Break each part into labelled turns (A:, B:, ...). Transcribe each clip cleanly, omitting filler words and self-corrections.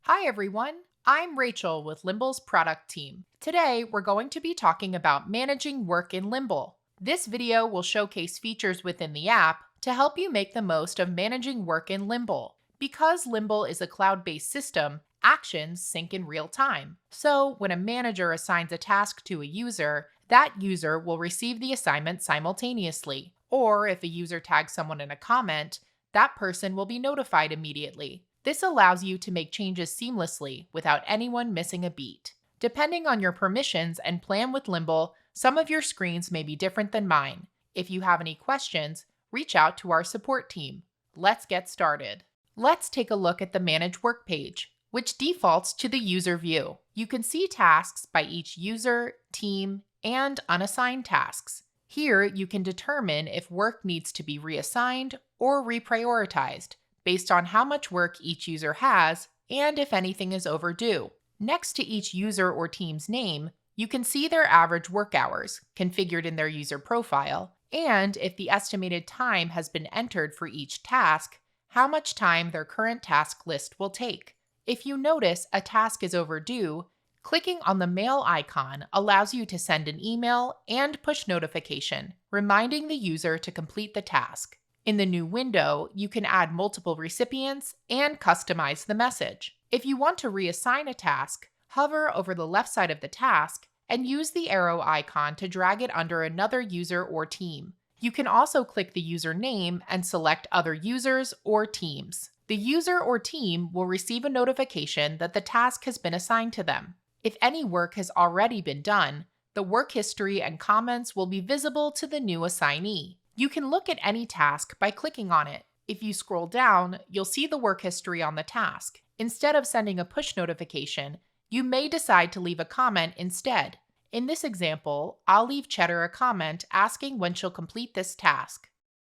A: Hi everyone, I'm Rachel with Limble's product team. Today we're going to be talking about managing work in Limble. This video will showcase features within the app to help you make the most of managing work in Limble. Because Limble is a cloud-based system, actions sync in real time. So when a manager assigns a task to a user, that user will receive the assignment simultaneously. Or if a user tags someone in a comment, that person will be notified immediately. This allows you to make changes seamlessly without anyone missing a beat. Depending on your permissions and plan with Limble, some of your screens may be different than mine. If you have any questions, reach out to our support team. Let's get started. Let's take a look at the Manage Work page, which defaults to the user view. You can see tasks by each user, team, and unassigned tasks. Here, you can determine if work needs to be reassigned or reprioritized, based on how much work each user has and if anything is overdue. Next to each user or team's name, you can see their average work hours configured in their user profile, and if the estimated time has been entered for each task, how much time their current task list will take. If you notice a task is overdue, clicking on the mail icon allows you to send an email and push notification, reminding the user to complete the task. In the new window, you can add multiple recipients and customize the message. If you want to reassign a task, hover over the left side of the task and use the arrow icon to drag it under another user or team. You can also click the user name and select other users or teams. The user or team will receive a notification that the task has been assigned to them. If any work has already been done, the work history and comments will be visible to the new assignee. You can look at any task by clicking on it. If you scroll down, you'll see the work history on the task. Instead of sending a push notification, you may decide to leave a comment instead. In this example, I'll leave Cheddar a comment asking when she'll complete this task.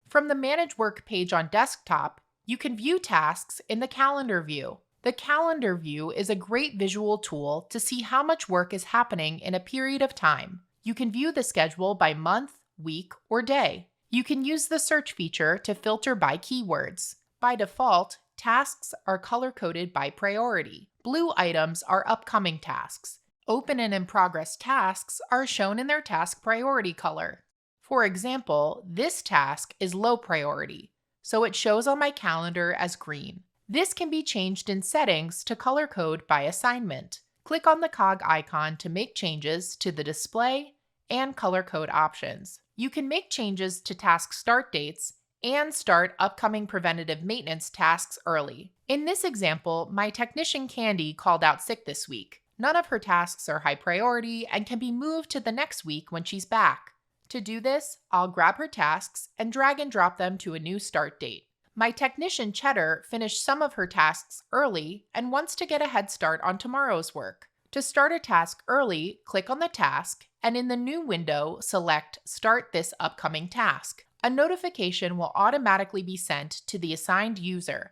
A: From the Manage Work page on desktop, you can view tasks in the Calendar view. The Calendar view is a great visual tool to see how much work is happening in a period of time. You can view the schedule by month, week, or day. You can use the search feature to filter by keywords. By default, tasks are color-coded by priority. Blue items are upcoming tasks. Open and in-progress tasks are shown in their task priority color. For example, this task is low priority, so it shows on my calendar as green. This can be changed in settings to color code by assignment. Click on the cog icon to make changes to the display and color code options. You can make changes to task start dates and start upcoming preventative maintenance tasks early. In this example, my technician Candy called out sick this week. None of her tasks are high priority and can be moved to the next week when she's back. To do this, I'll grab her tasks and drag and drop them to a new start date. My technician Cheddar finished some of her tasks early and wants to get a head start on tomorrow's work. To start a task early, click on the task, and in the new window, select Start this upcoming task. A notification will automatically be sent to the assigned user.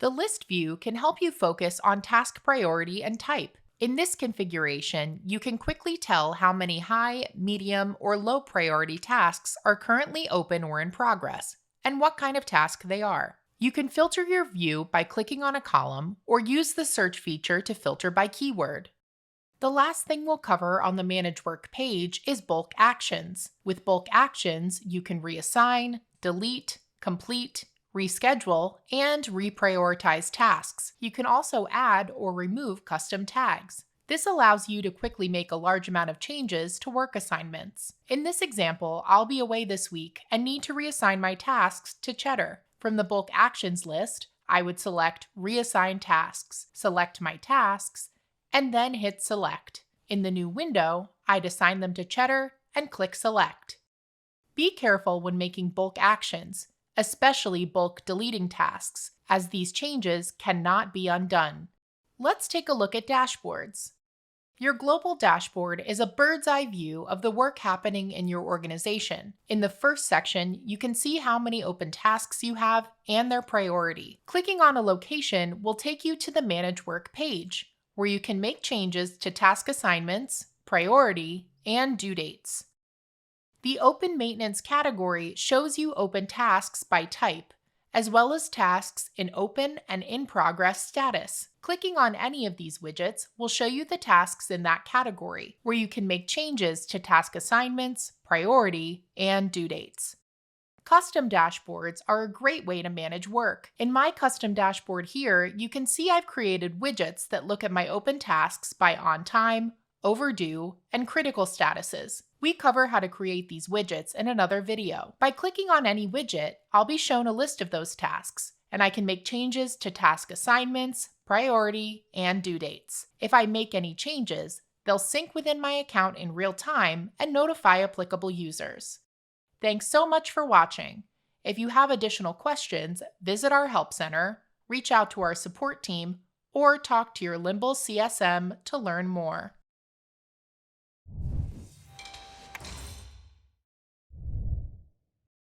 A: The list view can help you focus on task priority and type. In this configuration, you can quickly tell how many high, medium, or low priority tasks are currently open or in progress, and what kind of task they are. You can filter your view by clicking on a column or use the search feature to filter by keyword. The last thing we'll cover on the Manage Work page is bulk actions. With bulk actions, you can reassign, delete, complete, reschedule, and reprioritize tasks. You can also add or remove custom tags. This allows you to quickly make a large amount of changes to work assignments. In this example, I'll be away this week and need to reassign my tasks to Cheddar. From the bulk actions list, I would select Reassign Tasks, select my tasks, and then hit Select. In the new window, I'd assign them to Cheddar and click Select. Be careful when making bulk actions, especially bulk deleting tasks, as these changes cannot be undone. Let's take a look at dashboards. Your global dashboard is a bird's eye view of the work happening in your organization. In the first section, you can see how many open tasks you have and their priority. Clicking on a location will take you to the Manage Work page, where you can make changes to task assignments, priority, and due dates. The Open Maintenance category shows you open tasks by type, as well as tasks in open and in progress status. Clicking on any of these widgets will show you the tasks in that category, where you can make changes to task assignments, priority, and due dates. Custom dashboards are a great way to manage work. In my custom dashboard here, you can see I've created widgets that look at my open tasks by on time, overdue, and critical statuses. We cover how to create these widgets in another video. By clicking on any widget, I'll be shown a list of those tasks, and I can make changes to task assignments, priority, and due dates. If I make any changes, they'll sync within my account in real time and notify applicable users. Thanks so much for watching. If you have additional questions, visit our Help Center, reach out to our support team, or talk to your Limble CSM to learn more.